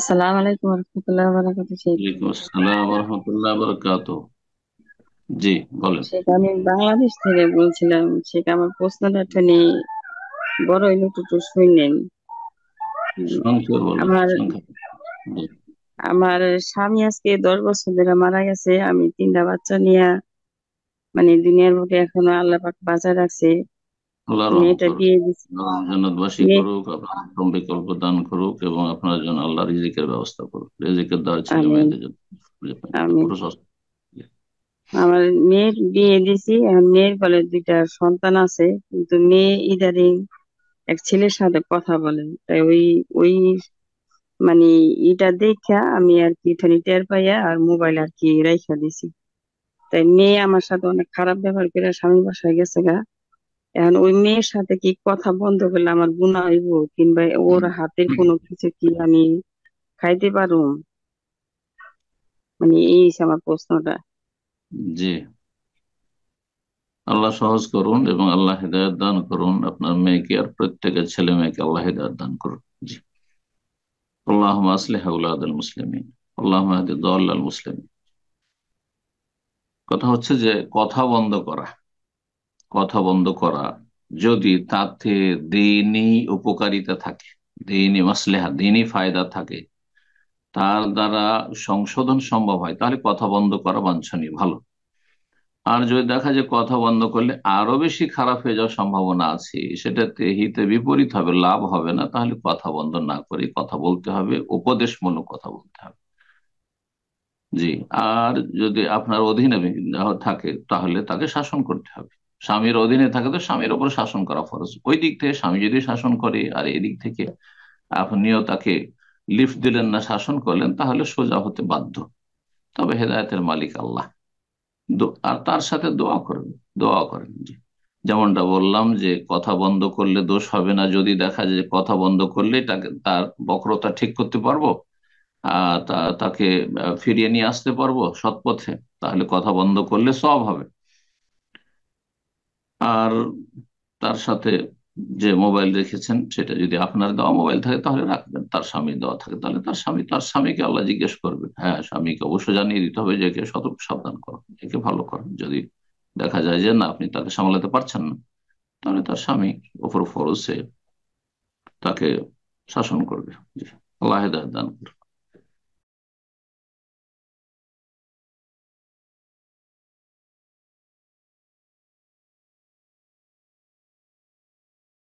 আসসালামু আলাইকুম রহমতুল্লাহ বারাকাতুহু শেখ। ওয়ালাইকুম আসসালাম রহমতুল্লাহ বরকাত। জি, বলেন। শেখ, আমি বাংলাদেশ থেকে বলছিলাম। শেখ, আমার প্রশ্নটা খানি বড় হইলো একটু শুনলেন। সংক্ষেপে বলেন, আমার সংক্ষেপে। জি। আমার স্বামী আজকে 10 বছর ধরে মারা গেছে। আমি তিনটা বাচ্চা নিয়ে মানে দুনিয়ার বুকে এখনো আল্লাহ পাক বাঁচা রাখছে। আল্লাহ রহম মেয়েটা করুক, বিয়ে দিছে। জান্নাতবাসী মেয়ে করুক, আপনার উত্তম বিকল্প দান করুক এবং আপনার জন্য আল্লাহ রিজিকের ব্যবস্থা করুক। রিজিকের দ্বার ছেলে আমি মেয়েদের জন্য খুঁজে পান না, আমি পুরুষ অস্ত্র। জি। আমার মেয়ের বিয়ে দিছি। এখন মেয়ের বলে দুইটা সন্তান আছে, কিন্তু মেয়ে ইদারিং এক ছেলের সাথে কথা বলে। তাই ওই ওই মানে এটা দেখা আমি আর কি খানি টের পাইয়া আর মোবাইল আর কি রাইখা দিছি। তাই মেয়ে আমার সাথে অনেক খারাপ ব্যবহার করে স্বামী বাসায় গেছে গা। এখন ওই মেয়ের সাথে কি কথা বন্ধ করলে আমার গুনাহ হইব, কিংবা ওর হাতের কোনো কিছু কি আমি খাইতে পারবো? এই হইছে আমার প্রশ্নটা। জি, আল্লাহ সহজ করুন এবং আল্লাহ হিদায়ত দান করুন আপনার মেয়েকে আর প্রত্যেকের ছেলে মেয়েকে আল্লাহ হিদায়ত দান করুন। জি। আল্লাহুম্মা আসলিহ আওলাদাল মুসলিমিন, আল্লাহুম্মা হদি দাল্লাল মুসলিমিন। কথা হচ্ছে যে কথা বন্ধ করা যদি তাতে দিনই উপকারিতা থাকে, দিনই মাসলেহা, দিনই ফায়দা থাকে, তার দ্বারা সংশোধন সম্ভব হয়, তাহলে কথা বন্ধ করা বাঞ্ছনীয়, ভালো। আর যদি দেখা যায় কথা বন্ধ করলে আরো বেশি খারাপ হয়ে যাওয়ার সম্ভাবনা আছে, সেটাতে হিতে বিপরীত হবে, লাভ হবে না, তাহলে কথা বন্ধ না করে কথা বলতে হবে, উপদেশমূলক কথা বলতে হবে। জি। আর যদি আপনার অধীনে থাকে তাহলে তাকে শাসন করতে হবে। স্বামীর অধীনে থাকে তো স্বামীর ওপর শাসন করা ফরজ। ওই দিক থেকে স্বামী যদি শাসন করে আর এদিক থেকে আপনিও তাকে লিফট দিলেন না, শাসন করলেন, তাহলে সোজা হতে বাধ্য। তবে হেদায়েতের মালিক আল্লাহ। আর তার সাথে দোয়া করেন, দোয়া করেন। জি। যেমনটা বললাম যে কথা বন্ধ করলে দোষ হবে না, যদি দেখা যায় যে কথা বন্ধ করলে তাকে তার বক্রতা ঠিক করতে পারবো, তাকে ফিরিয়ে নিয়ে আসতে পারবো সৎ পথে, তাহলে কথা বন্ধ করলে সব হবে। আর তার সাথে যে মোবাইল রেখেছেন সেটা যদি আপনার দেওয়া মোবাইল থাকে তাহলে রাখবেন, তার স্বামীর দেওয়া থাকে তাহলে তার স্বামীকে আল্লাহ জিজ্ঞেস করবেন। হ্যাঁ, স্বামীকে অবশ্যই জানিয়ে দিতে হবে যে একে সতর্ক সাবধান করো, একে ভালো করো। যদি দেখা যায় যে না, আপনি তাকে সামলাতে পারছেন না, তাহলে তার স্বামী ওপর ফরজ, সে তাকে শাসন করবে। জি। আল্লাহ হেদায়েত দান করুন।